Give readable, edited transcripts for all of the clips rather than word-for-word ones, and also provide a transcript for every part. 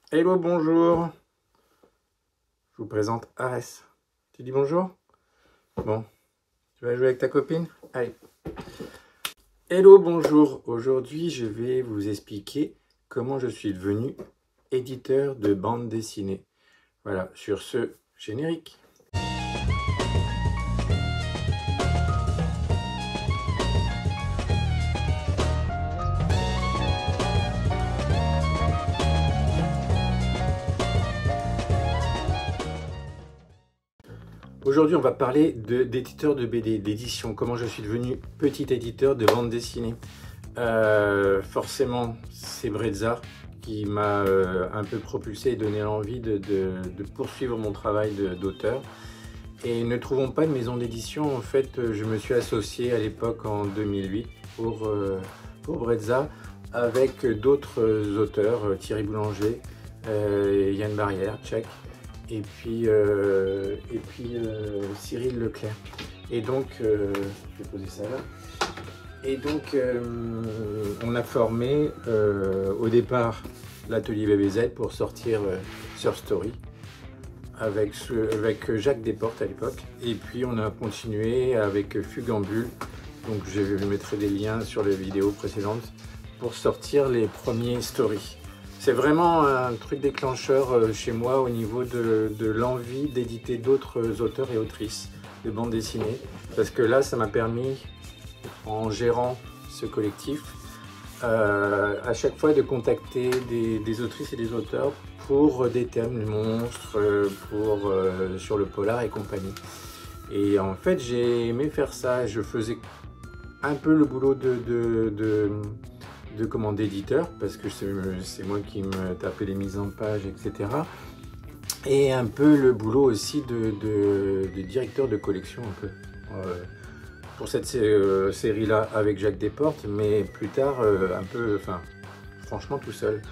Hello, bonjour. Je vous présente Ares. Tu dis bonjour? Bon, tu vas jouer avec ta copine? Allez. Hello, bonjour. Aujourd'hui, je vais vous expliquer comment je suis devenu éditeur de bande dessinée. Voilà, sur ce générique. Aujourd'hui, on va parler d'éditeur de BD, d'édition, comment je suis devenu petit éditeur de bande dessinée. Forcément, c'est Brezza qui m'a un peu propulsé et donné envie de poursuivre mon travail d'auteur. Et ne trouvons pas de maison d'édition, en fait, je me suis associé à l'époque en 2008 pour Brezza avec d'autres auteurs, Thierry Boulanger, Yann Barrière, tchèque, et puis Cyril Leclerc. Et donc, je vais poser ça là. Et donc, on a formé au départ l'atelier BBZ pour sortir Surf Story avec Jacques Desportes à l'époque. Et puis, on a continué avec Fugambule. Donc, je mettrai des liens sur les vidéos précédentes pour sortir les premiers stories. C'est vraiment un truc déclencheur chez moi au niveau de l'envie d'éditer d'autres auteurs et autrices de bande dessinée. Parce que là, ça m'a permis, en gérant ce collectif, à chaque fois de contacter des autrices et des auteurs pour des thèmes monstres, sur le polar et compagnie. Et en fait, j'ai aimé faire ça. Je faisais un peu le boulot d'éditeur, parce que c'est moi qui me tapais les mises en page, etc. Et un peu le boulot aussi de directeur de collection, un peu. Pour cette série-là avec Jacques Desportes, mais plus tard, un peu, enfin, franchement tout seul.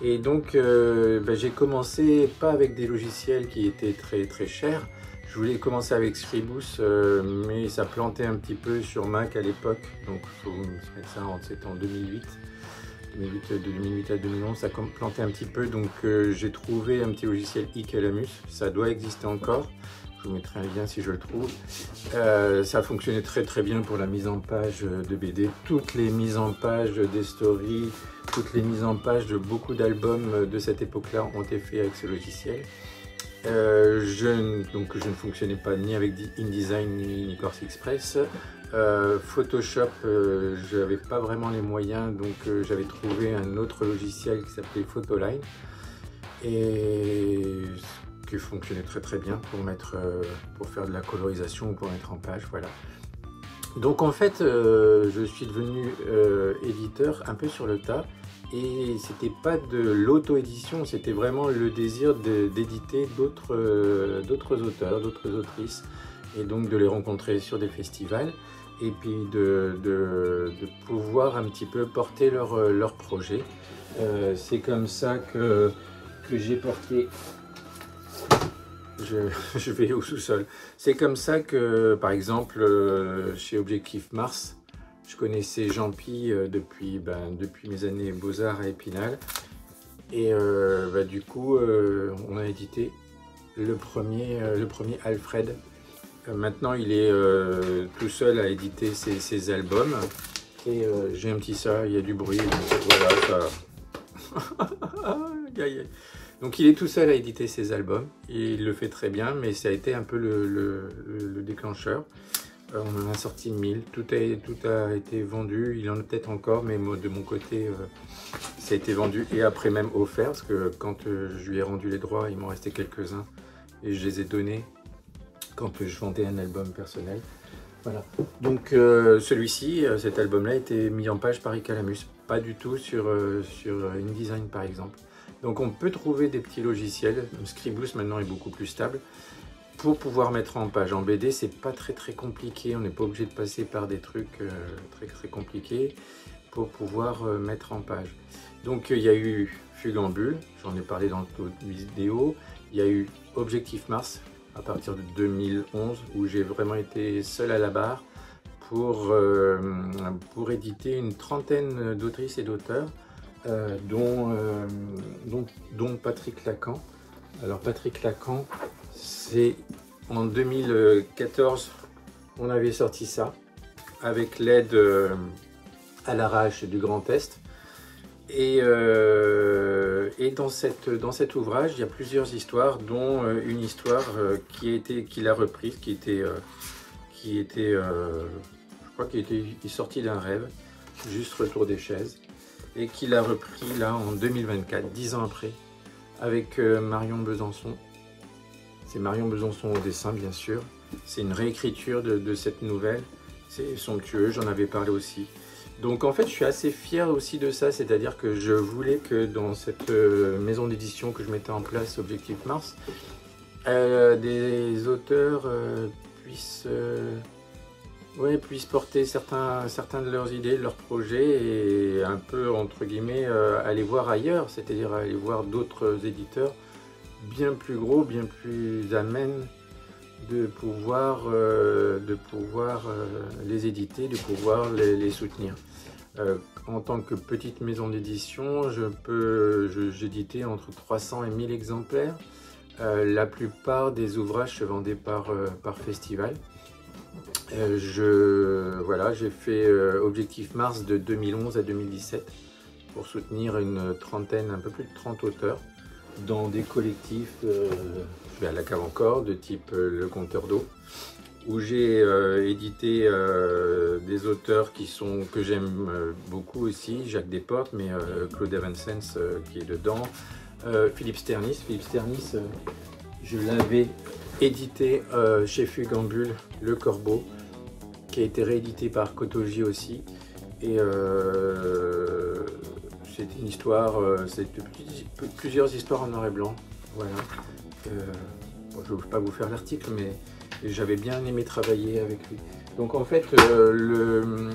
Et donc, j'ai commencé pas avec des logiciels qui étaient très chers. Je voulais commencer avec Scribus, mais ça plantait un petit peu sur Mac à l'époque. Donc, il faut se mettre ça, c'était en 2008. De 2008 à 2011, ça plantait un petit peu. Donc, j'ai trouvé un petit logiciel iCalamus. Ça doit exister encore. Je vous mettrai un lien si je le trouve. Ça fonctionnait très bien pour la mise en page de BD. Toutes les mises en page des stories, toutes les mises en page de beaucoup d'albums de cette époque-là ont été faites avec ce logiciel. Donc je ne fonctionnais pas ni avec InDesign ni Corse Express. Photoshop, je n'avais pas vraiment les moyens, donc j'avais trouvé un autre logiciel qui s'appelait Photoline et qui fonctionnait très bien pour faire de la colorisation ou pour mettre en page, voilà. Donc en fait, je suis devenu éditeur un peu sur le tas, et c'était pas de l'auto-édition, c'était vraiment le désir d'éditer d'autres auteurs, d'autres autrices, et donc de les rencontrer sur des festivals, et puis de pouvoir un petit peu porter leur projet. C'est comme ça que j'ai porté... Je vais au sous-sol. C'est comme ça que, par exemple, chez Objectif Mars, je connaissais Jean-Pi depuis mes années Beaux-Arts à Épinal. Et du coup, on a édité le premier Alfred. Maintenant, il est tout seul à éditer ses albums. Et j'ai un petit ça, il y a du bruit. Donc, voilà, ça... Donc il est tout seul à éditer ses albums, et il le fait très bien, mais ça a été un peu le déclencheur. On en a sorti 1000, tout a été vendu, il y en a peut-être encore, mais moi, de mon côté, ça a été vendu et après même offert, parce que quand je lui ai rendu les droits, il m'en restait quelques-uns, et je les ai donnés quand je vendais un album personnel. Voilà. Donc celui-ci, cet album-là, a été mis en page par iCalamus, pas du tout sur InDesign par exemple. Donc on peut trouver des petits logiciels, Scribus maintenant est beaucoup plus stable, pour pouvoir mettre en page. En BD, c'est pas très compliqué, on n'est pas obligé de passer par des trucs très compliqués pour pouvoir mettre en page. Donc il y a eu Fugambule, j'en ai parlé dans d'autres vidéos, il y a eu Objectif Mars à partir de 2011, où j'ai vraiment été seul à la barre pour éditer une trentaine d'autrices et d'auteurs dont Patrick Lacan. Alors Patrick Lacan, c'est en 2014, on avait sorti ça, avec l'aide à l'arrache du Grand Est. Et dans cet ouvrage, il y a plusieurs histoires, dont une histoire qu'il a reprise, je crois qu'il était sorti d'un rêve, juste Retour des chaises, et qu'il a repris là en 2024, 10 ans après, avec Marion Besançon. C'est Marion Besançon au dessin, bien sûr. C'est une réécriture de cette nouvelle. C'est somptueux, j'en avais parlé aussi. Donc en fait, je suis assez fier aussi de ça, c'est-à-dire que je voulais que dans cette maison d'édition que je mettais en place, Objectif Mars, des auteurs puissent porter certains de leurs idées, de leurs projets, et un peu, entre guillemets, aller voir ailleurs, c'est-à-dire aller voir d'autres éditeurs bien plus gros, bien plus amènes, de pouvoir les éditer, de pouvoir les soutenir. En tant que petite maison d'édition, j'éditais entre 300 et 1000 exemplaires. La plupart des ouvrages se vendaient par festival. J'ai fait Objectif Mars de 2011 à 2017 pour soutenir une trentaine, un peu plus de 30 auteurs dans des collectifs, je vais à la cave encore, de type Le Compteur d'eau, où j'ai édité des auteurs que j'aime beaucoup aussi, Jacques Desportes, mais Claude Evansens qui est dedans, Philippe Sternis. Philippe Sternis, je l'avais édité chez Fugambule, Le Corbeau, qui a été réédité par Kotoji aussi. Et c'était une histoire, c'était plusieurs histoires en noir et blanc. Voilà. Bon, je ne vais pas vous faire l'article, mais j'avais bien aimé travailler avec lui. Donc en fait, le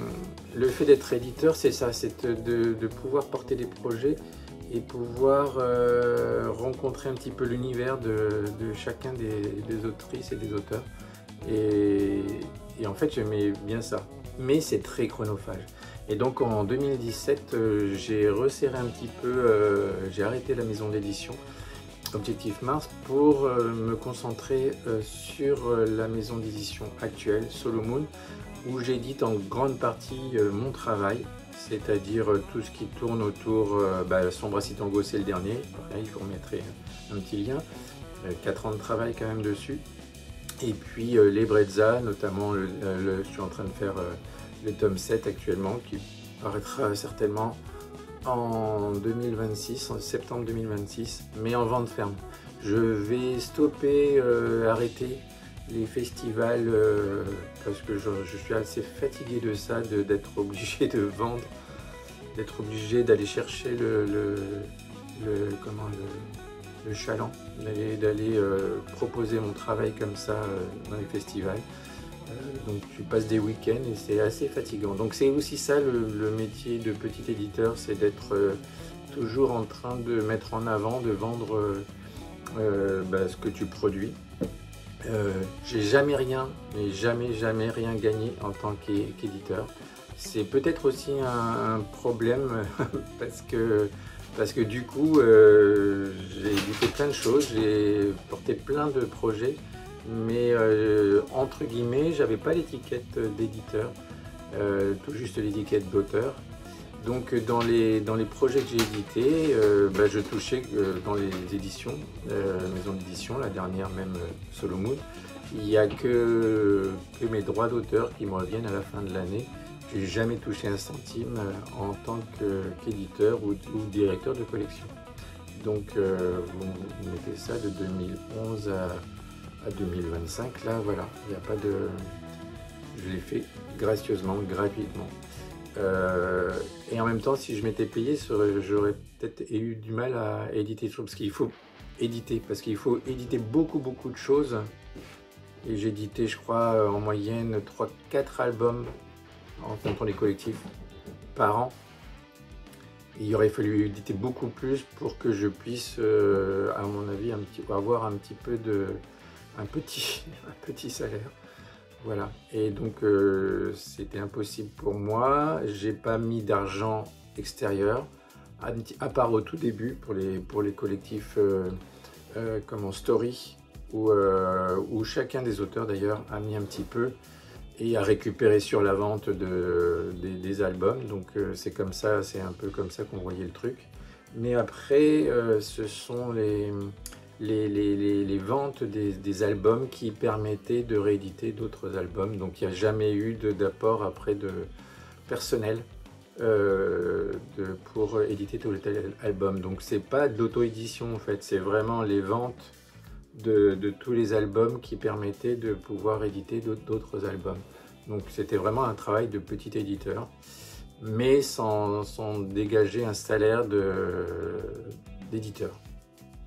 fait d'être éditeur, c'est ça, c'est de pouvoir porter des projets et pouvoir rencontrer un petit peu l'univers de chacun des autrices et des auteurs. Et en fait, j'aimais bien ça. Mais c'est très chronophage. Et donc en 2017, j'ai resserré un petit peu, j'ai arrêté la maison d'édition Objectif Mars pour me concentrer sur la maison d'édition actuelle, Solo Moon, où j'édite en grande partie mon travail, c'est-à-dire tout ce qui tourne autour, Sombre Acid Tango, c'est le dernier, il faut remettre un petit lien, 4 ans de travail quand même dessus. Et puis les Brezza, notamment, je suis en train de faire le tome 7 actuellement, qui paraîtra certainement en 2026, en septembre 2026, mais en vente ferme. Je vais arrêter les festivals parce que je suis assez fatigué de ça, d'être obligé de vendre, d'être obligé d'aller chercher le chaland, d'aller proposer mon travail comme ça dans les festivals. Donc tu passes des week-ends et c'est assez fatigant. Donc c'est aussi ça le métier de petit éditeur, c'est d'être toujours en train de mettre en avant, de vendre ce que tu produis. J'ai jamais rien, mais jamais rien gagné en tant qu'éditeur. C'est peut-être aussi un problème parce que du coup j'ai édité plein de choses, j'ai porté plein de projets, mais entre guillemets j'avais pas l'étiquette d'éditeur, tout juste l'étiquette d'auteur. Donc dans les projets que j'ai édités, je touchais dans les éditions, maison d'édition, la dernière même Solo Moon, il n'y a que mes droits d'auteur qui me reviennent à la fin de l'année. Je n'ai jamais touché un centime en tant qu'éditeur ou directeur de collection. Donc vous mettez ça de 2011 à 2025, là voilà, il n'y a pas de... Je l'ai fait gracieusement, gratuitement. Et en même temps, si je m'étais payé, j'aurais peut-être eu du mal à éditer tout, parce qu'il faut éditer beaucoup de choses. Et j'ai édité, je crois, en moyenne 3-4 albums, en comptant les collectifs, par an. Et il aurait fallu éditer beaucoup plus pour que je puisse, à mon avis, avoir un petit salaire. Voilà, et donc c'était impossible pour moi. J'ai pas mis d'argent extérieur, à part au tout début pour les collectifs comme Story, où chacun des auteurs d'ailleurs a mis un petit peu et a récupéré sur la vente des albums. Donc c'est comme ça, c'est un peu comme ça qu'on voyait le truc. Mais après, ce sont les ventes des albums qui permettaient de rééditer d'autres albums. Donc il n'y a jamais eu d'apport après de personnel pour éditer tout tel album. Donc c'est pas d'auto-édition en fait, c'est vraiment les ventes de tous les albums qui permettaient de pouvoir éditer d'autres albums. Donc c'était vraiment un travail de petit éditeur, mais sans dégager un salaire d'éditeur.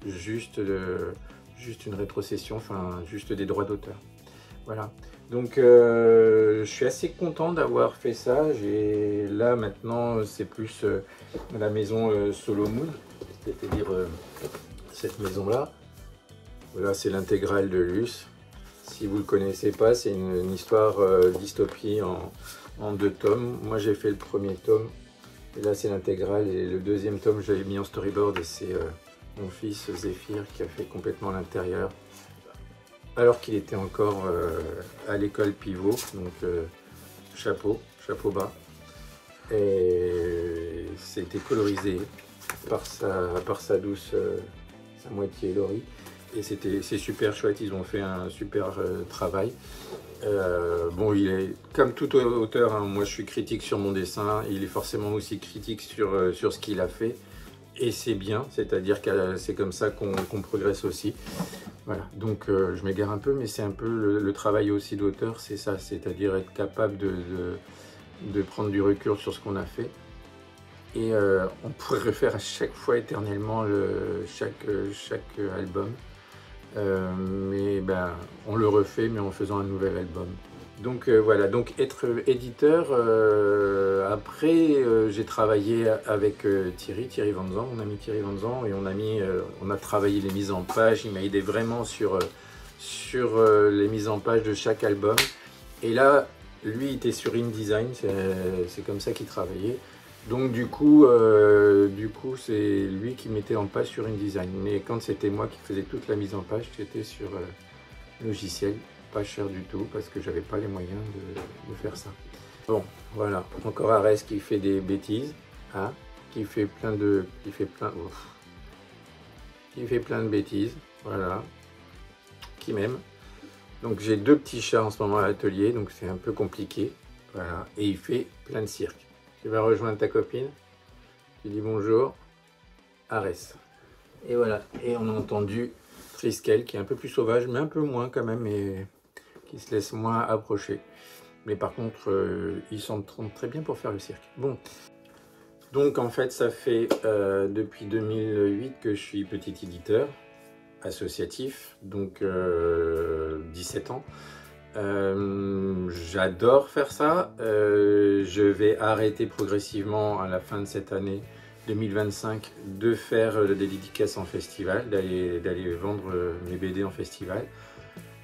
Juste une rétrocession, enfin juste des droits d'auteur. Voilà. Donc je suis assez content d'avoir fait ça. Là maintenant c'est plus la maison Solomon, c'est-à-dire cette maison-là. Voilà, c'est l'intégrale de Luce. Si vous ne le connaissez pas, c'est une histoire dystopie en 2 tomes. Moi j'ai fait le premier tome, et là c'est l'intégrale. Et le deuxième tome, je l'avais mis en storyboard, et c'est mon fils Zéphyr qui a fait complètement l'intérieur. Alors qu'il était encore à l'école pivot, donc chapeau bas. Et c'était colorisé par sa douce, sa moitié Laurie. Et c'est super chouette, ils ont fait un super travail. Bon, il est comme tout auteur, hein, moi je suis critique sur mon dessin, il est forcément aussi critique sur ce qu'il a fait. Et c'est bien, c'est-à-dire que c'est comme ça qu'on progresse aussi. Voilà, donc je m'égare un peu, mais c'est un peu le travail aussi d'auteur, c'est ça, c'est-à-dire être capable de prendre du recul sur ce qu'on a fait. Et on pourrait refaire à chaque fois éternellement chaque album. Mais ben, on le refait, mais en faisant un nouvel album. Donc voilà, donc être éditeur, après j'ai travaillé avec Thierry Vanzan, mon ami Thierry Vanzan, et on a travaillé les mises en page. Il m'a aidé vraiment sur les mises en page de chaque album. Et là, lui il était sur InDesign, c'est comme ça qu'il travaillait. Donc du coup c'est lui qui mettait en page sur InDesign. Mais quand c'était moi qui faisais toute la mise en page, j'étais sur logiciel, pas cher du tout, parce que j'avais pas les moyens de faire ça. Bon, voilà, encore Arès qui fait des bêtises, hein, qui fait plein de bêtises, voilà, qui m'aime. Donc j'ai 2 petits chats en ce moment à l'atelier, donc c'est un peu compliqué, voilà, et il fait plein de cirque. Tu vas rejoindre ta copine, tu dis bonjour, Arès. Et voilà, et on a entendu Triskel qui est un peu plus sauvage, mais un peu moins quand même, et qui se laisse moins approcher. Mais par contre, il s'entend très bien pour faire le cirque. Bon, donc en fait, ça fait depuis 2008 que je suis petit éditeur associatif, donc 17 ans. J'adore faire ça. Je vais arrêter progressivement à la fin de cette année 2025 de faire des dédicaces en festival, d'aller vendre mes BD en festival.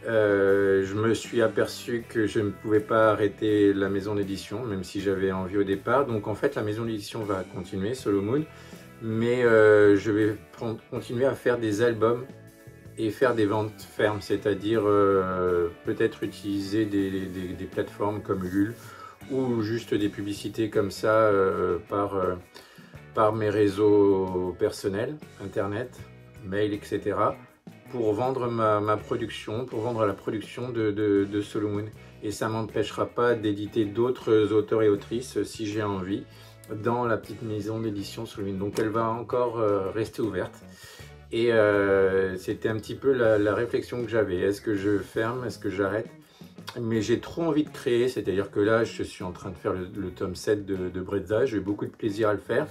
Je me suis aperçu que je ne pouvais pas arrêter la maison d'édition, même si j'avais envie au départ. Donc en fait, la maison d'édition va continuer, Solomon, mais je vais continuer à faire des albums et faire des ventes fermes, c'est-à-dire peut-être utiliser des plateformes comme Ulule ou juste des publicités comme ça par mes réseaux personnels, internet, mail, etc. pour vendre ma production, pour vendre la production de Solomon. Et ça ne m'empêchera pas d'éditer d'autres auteurs et autrices si j'ai envie dans la petite maison d'édition Solomon. Donc elle va encore rester ouverte. Et c'était un petit peu la réflexion que j'avais. Est-ce que je ferme? Est-ce que j'arrête? Mais j'ai trop envie de créer, c'est-à-dire que là, je suis en train de faire le tome 7 de Brezza. J'ai eu beaucoup de plaisir à le faire.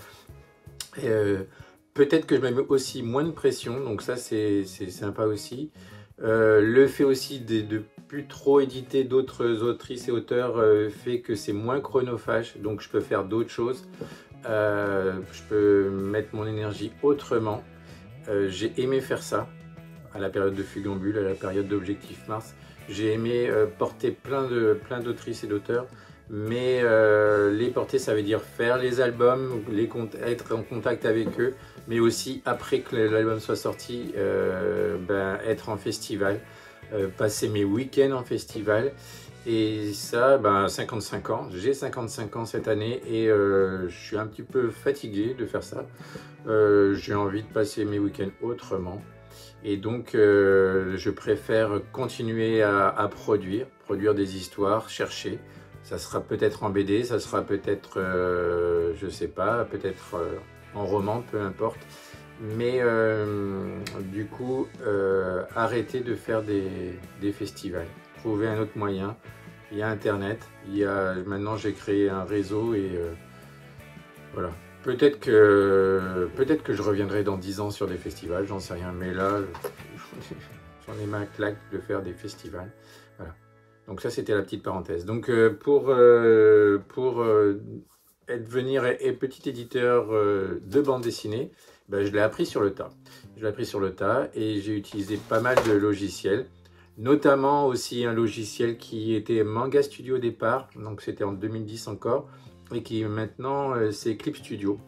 Peut-être que je me mets aussi moins de pression, donc ça, c'est sympa aussi. Le fait aussi de plus trop éditer d'autres autrices et auteurs fait que c'est moins chronophage, donc je peux faire d'autres choses. Je peux mettre mon énergie autrement. J'ai aimé faire ça à la période de Fugambule, à la période d'Objectif Mars. J'ai aimé porter plein d'autrices et d'auteurs, Mais les porter, ça veut dire faire les albums, être en contact avec eux, mais aussi après que l'album soit sorti, être en festival, passer mes week-ends en festival. Et ça, 55 ans, j'ai 55 ans cette année et je suis un petit peu fatigué de faire ça. J'ai envie de passer mes week-ends autrement. Et donc, je préfère continuer à produire des histoires, chercher. Ça sera peut-être en BD, ça sera peut-être, je sais pas, peut-être en roman, peu importe. Mais du coup, arrêter de faire des festivals. Trouver un autre moyen. Il y a Internet, maintenant j'ai créé un réseau et voilà. Peut-être que je reviendrai dans 10 ans sur des festivals, j'en sais rien, mais là, j'en ai ma claque de faire des festivals. Voilà. Donc ça, c'était la petite parenthèse. Donc pour devenir petit éditeur de bande dessinée, je l'ai appris sur le tas. Je l'ai appris sur le tas et j'ai utilisé pas mal de logiciels, notamment aussi un logiciel qui était Manga Studio au départ, donc c'était en 2010 encore, et qui maintenant c'est Clip Studio.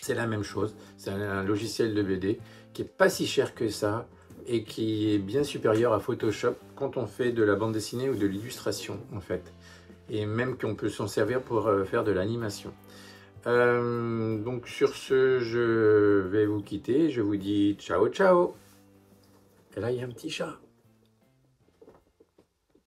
C'est la même chose, c'est un logiciel de BD qui est pas si cher que ça et qui est bien supérieur à Photoshop quand on fait de la bande dessinée ou de l'illustration en fait. Et même qu'on peut s'en servir pour faire de l'animation. Donc sur ce, je vais vous quitter, je vous dis ciao ciao. Et là il y a un petit chat.